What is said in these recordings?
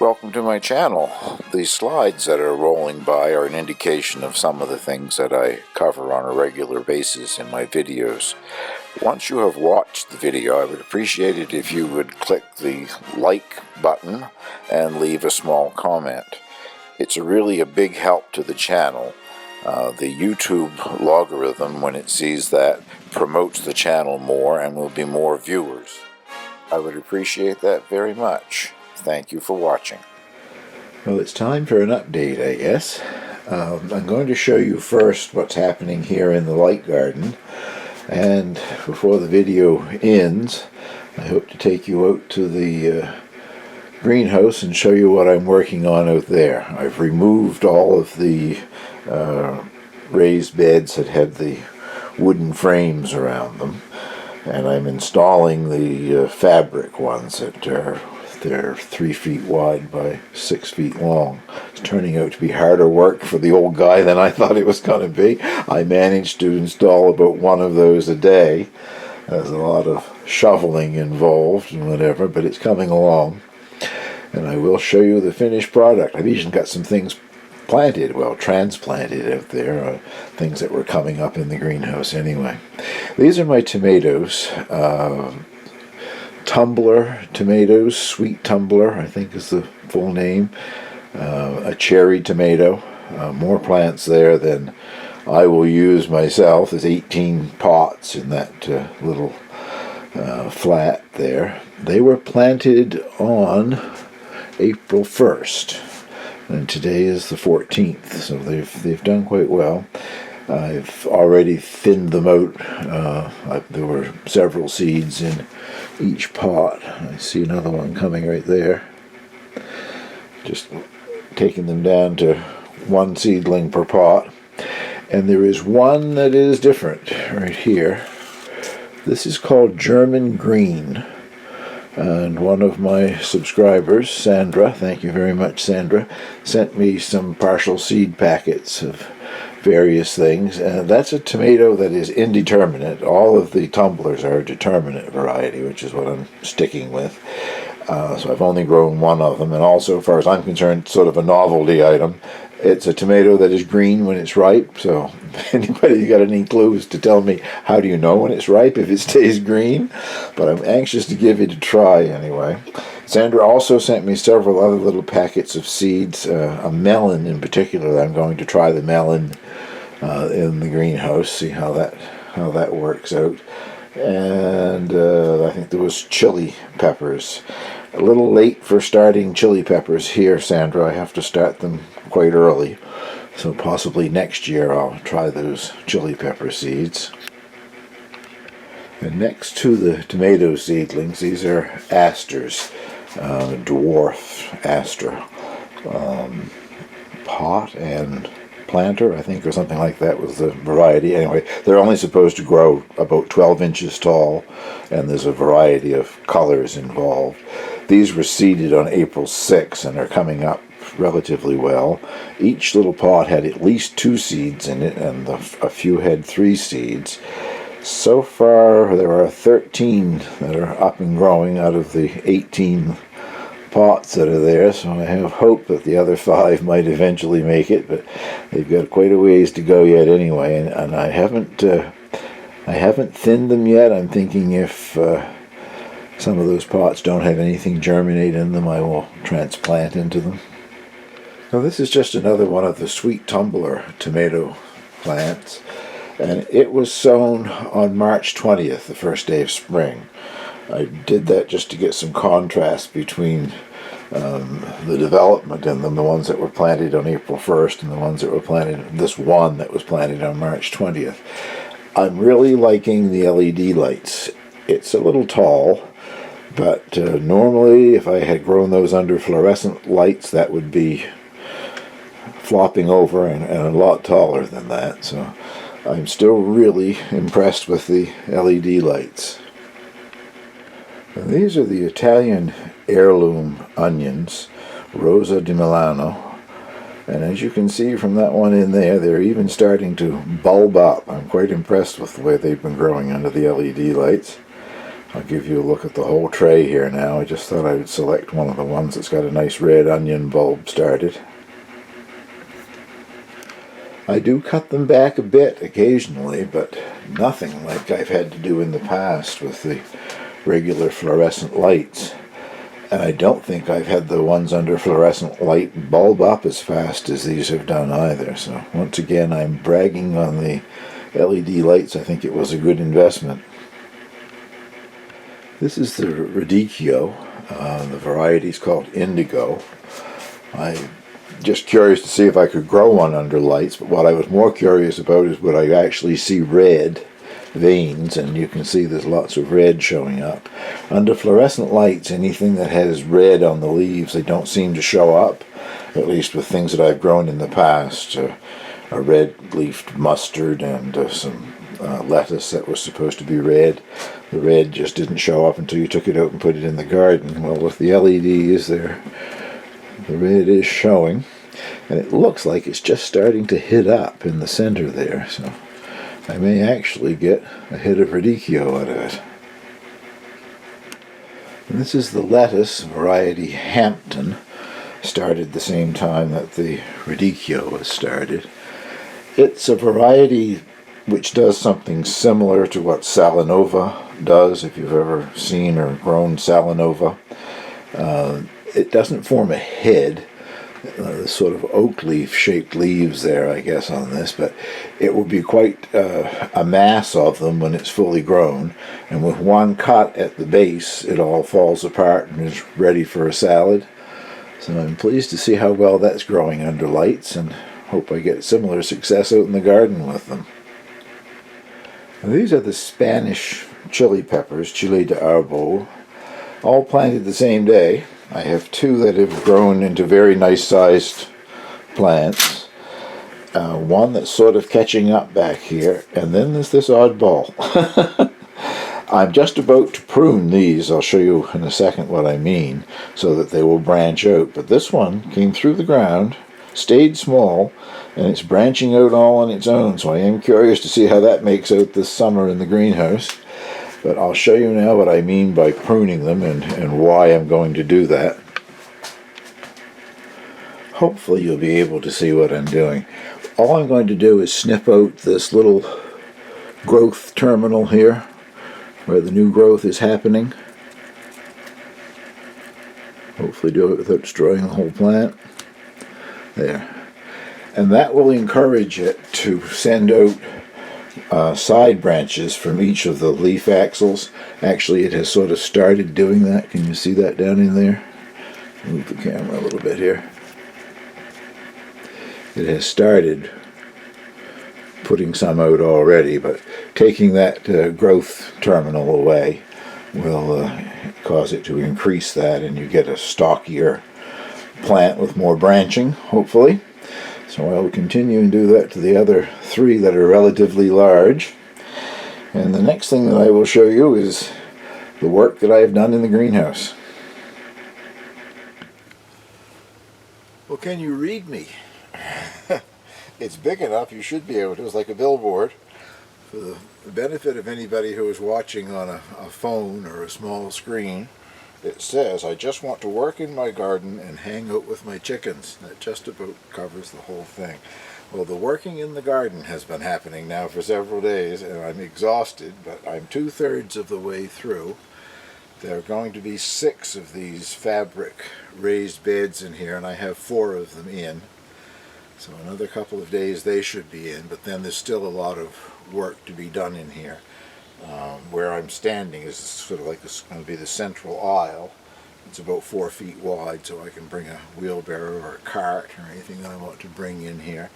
Welcome to my channel. These slides that are rolling by are an indication of some of the things that I cover on a regular basis in my videos. Once you have watched the video, I would appreciate it if you would click the like button and leave a small comment. It's really a big help to the channel. The YouTube logarithm, when it sees that, promotes the channel more and will be more viewers. I would appreciate that very much. Thank you for watching. Well, it's time for an update, I guess. I'm going to show you first what's happening here in the light garden. And before the video ends, I hope to take you out to the greenhouse and show you what I'm working on out there. I've removed all of the raised beds that had the wooden frames around them. And I'm installing the fabric ones that they're 3 feet wide by 6 feet long. It's turning out to be harder work for the old guy than I thought it was going to be. I managed to install about one of those a day. There's a lot of shoveling involved and whatever, but it's coming along. And I will show you the finished product. I've even got some things planted, well, transplanted out there, things that were coming up in the greenhouse anyway. These are my tomatoes. Tumbler tomatoes, sweet tumbler, I think is the full name. A cherry tomato. More plants there than I will use myself. There's 18 pots in that little flat there. They were planted on April 1st. And today is the 14th, so they've done quite well. I've already thinned them out. There were several seeds in each pot. I see another one coming right there. Just taking them down to one seedling per pot. And there is one that is different right here. This is called German Green. And one of my subscribers, Sandra, thank you very much, Sandra, sent me some partial seed packets of various things. And that's a tomato that is indeterminate. All of the tumblers are a determinate variety, which is what I'm sticking with. So I've only grown one of them. And also, as far as I'm concerned, sort of a novelty item. It's a tomato that is green when it's ripe, so if anybody got any clues to tell me how do you know when it's ripe, if it stays green, but I'm anxious to give it a try anyway. Sandra also sent me several other little packets of seeds, a melon in particular. I'm going to try the melon in the greenhouse, see how that works out. And I think there was chili peppers. A little late for starting chili peppers here, Sandra. I have to start them quite early. So possibly next year I'll try those chili pepper seeds. And next to the tomato seedlings, these are asters, dwarf aster. Pot and planter, I think, or something like that was the variety. Anyway, they're only supposed to grow about 12 inches tall, and there's a variety of colors involved. These were seeded on April 6 and are coming up relatively well. Each little pot had at least 2 seeds in it, and a few had 3 seeds. So far, there are 13 that are up and growing out of the 18 pots that are there, so I have hope that the other 5 might eventually make it, but they've got quite a ways to go yet anyway, and I haven't thinned them yet. I'm thinking if some of those pots don't have anything germinate in them, I will transplant into them. Now this is just another one of the sweet tumbler tomato plants, and it was sown on March 20th, the first day of spring. I did that just to get some contrast between the development in them, the ones that were planted on April 1st and the ones that were planted, this one that was planted on March 20th. I'm really liking the LED lights. It's a little tall, but normally if I had grown those under fluorescent lights, that would be flopping over and a lot taller than that. So I'm still really impressed with the LED lights. And these are the Italian heirloom onions, Rosa di Milano. And as you can see from that one in there, they're even starting to bulb up. I'm quite impressed with the way they've been growing under the LED lights. I'll give you a look at the whole tray here now. I just thought I would select one of the ones that's got a nice red onion bulb started. I do cut them back a bit occasionally, but nothing like I've had to do in the past with the regular fluorescent lights. And I don't think I've had the ones under fluorescent light bulb up as fast as these have done either. So once again, I'm bragging on the LED lights. I think it was a good investment. This is the radicchio. The variety is called indigo. I'm just curious to see if I could grow one under lights, but what I was more curious about is would I actually see red veins, and you can see there's lots of red showing up. Under fluorescent lights, anything that has red on the leaves, they don't seem to show up, at least with things that I've grown in the past. A red-leafed mustard and some lettuce that was supposed to be red. The red just didn't show up until you took it out and put it in the garden. Well, with the LEDs there, the red is showing, and it looks like it's just starting to hit up in the center there, so I may actually get a hit of radicchio out of it. And this is the lettuce variety Hampton, started the same time that the radicchio was started. It's a variety which does something similar to what Salanova does, if you've ever seen or grown Salanova. It doesn't form a head, sort of oak leaf shaped leaves there, I guess, on this, but it will be quite a mass of them when it's fully grown, and with one cut at the base it all falls apart and is ready for a salad. So I'm pleased to see how well that's growing under lights, and hope I get similar success out in the garden with them. Now, these are the Spanish chili peppers, chile de arbol, all planted the same day. I have two that have grown into very nice sized plants. One that's sort of catching up back here, and then there's this oddball. I'm just about to prune these. I'll show you in a second what I mean, so that they will branch out. But this one came through the ground, stayed small, and it's branching out all on its own. So I am curious to see how that makes out this summer in the greenhouse. But I'll show you now what I mean by pruning them and why I'm going to do that. Hopefully you'll be able to see what I'm doing. All I'm going to do is snip out this little growth terminal here, where the new growth is happening. Hopefully do it without destroying the whole plant. There. And that will encourage it to send out side branches from each of the leaf axils. Actually, it has sort of started doing that. Can you see that down in there? Move the camera a little bit here. It has started putting some out already, but taking that growth terminal away will cause it to increase that, and you get a stockier plant with more branching, hopefully. So I will continue and do that to the other three that are relatively large. And the next thing that I will show you is the work that I have done in the greenhouse. Well, can you read me? It's big enough, you should be able to. It's like a billboard. For the benefit of anybody who is watching on a phone or a small screen, it says, "I just want to work in my garden and hang out with my chickens." That just about covers the whole thing. Well, the working in the garden has been happening now for several days, and I'm exhausted, but I'm 2/3 of the way through. There are going to be 6 of these fabric raised beds in here, and I have 4 of them in. So another couple of days they should be in, but then there's still a lot of work to be done in here. Where I'm standing is sort of like it's going to be the central aisle. It's about 4 feet wide, so I can bring a wheelbarrow or a cart or anything that I want to bring in here.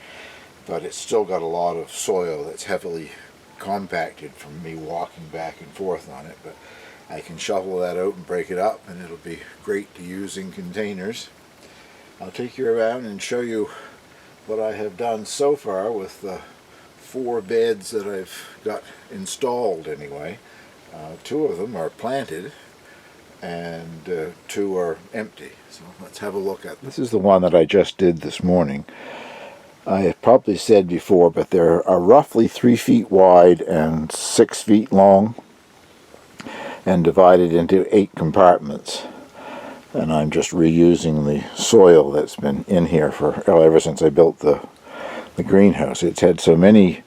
But it's still got a lot of soil that's heavily compacted from me walking back and forth on it. But I can shovel that out and break it up, and it'll be great to use in containers. I'll take you around and show you what I have done so far with the 4 beds that I've got installed anyway. 2 of them are planted and 2 are empty. So let's have a look at them. This is the one that I just did this morning. I have probably said before, but they're roughly 3 feet wide and 6 feet long. and divided into 8 compartments. And I'm just reusing the soil that's been in here for ever since I built the greenhouse. It's had so many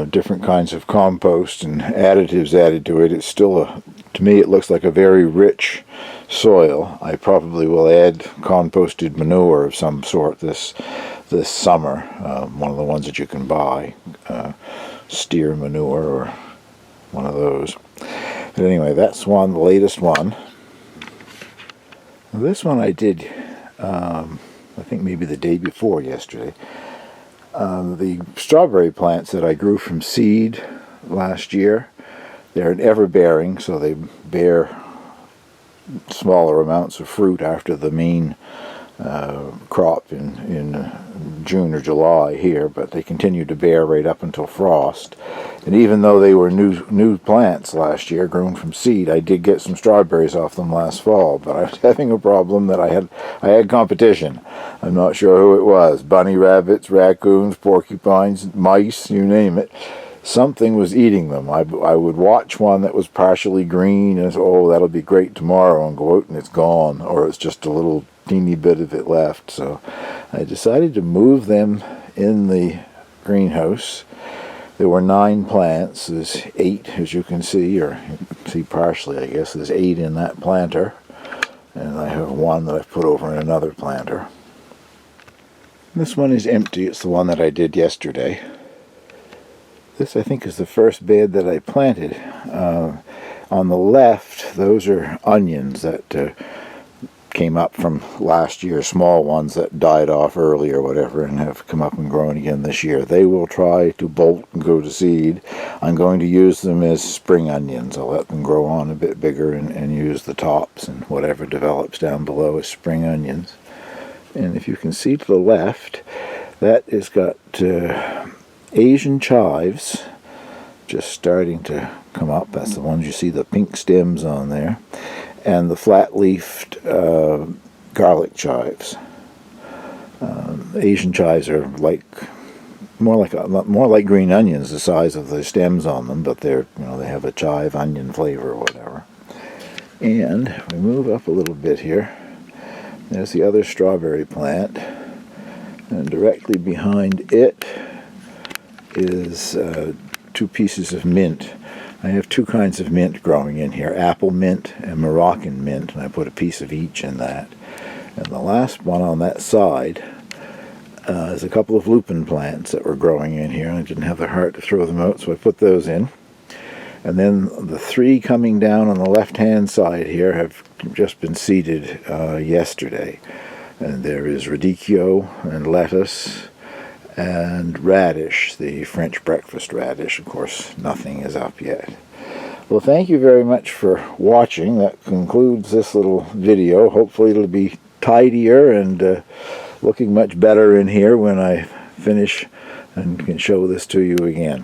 different kinds of compost and additives added to it. It's still to me it looks like a very rich soil. I probably will add composted manure of some sort this summer. One of the ones that you can buy, steer manure or one of those. But anyway, that's the latest one. This one I did, I think maybe the day before yesterday. The strawberry plants that I grew from seed last year, they're an ever-bearing, so they bear smaller amounts of fruit after the main crop in June or July here, but they continue to bear right up until frost. And even though they were new plants last year, grown from seed, I did get some strawberries off them last fall. But I was having a problem that I had competition. I'm not sure who it was: bunny rabbits, raccoons, porcupines, mice, you name it. Something was eating them. I would watch one that was partially green and say, oh, that'll be great tomorrow, and go out and it's gone, or it's just a little teeny bit of it left. So I decided to move them in the greenhouse. There were 9 plants. There's 8, as you can see, or you can see partially, I guess. There's 8 in that planter, and I have 1 that I've put over in another planter. This one is empty. It's the one that I did yesterday. This, I think, is the first bed that I planted. On the left, those are onions that came up from last year, small ones that died off early or whatever, and have come up and grown again this year. They will try to bolt and go to seed. I'm going to use them as spring onions. I'll let them grow on a bit bigger and use the tops, and whatever develops down below as spring onions. And if you can see to the left, that has got Asian chives just starting to come up. That's the ones you see the pink stems on there. And the flat-leafed garlic chives. Asian chives are more like green onions, the size of the stems on them, but they have a chive onion flavor or whatever. And if we move up a little bit here, there's the other strawberry plant, and directly behind it is 2 pieces of mint. I have 2 kinds of mint growing in here, apple mint and Moroccan mint, and I put a piece of each in that. And the last one on that side is a couple of lupin plants that were growing in here. I didn't have the heart to throw them out, so I put those in. And then the 3 coming down on the left-hand side here have just been seeded yesterday. And there is radicchio and lettuce and radish, the French breakfast radish. Of course, nothing is up yet. Well, thank you very much for watching. That concludes this little video. Hopefully it'll be tidier and looking much better in here when I finish and can show this to you again.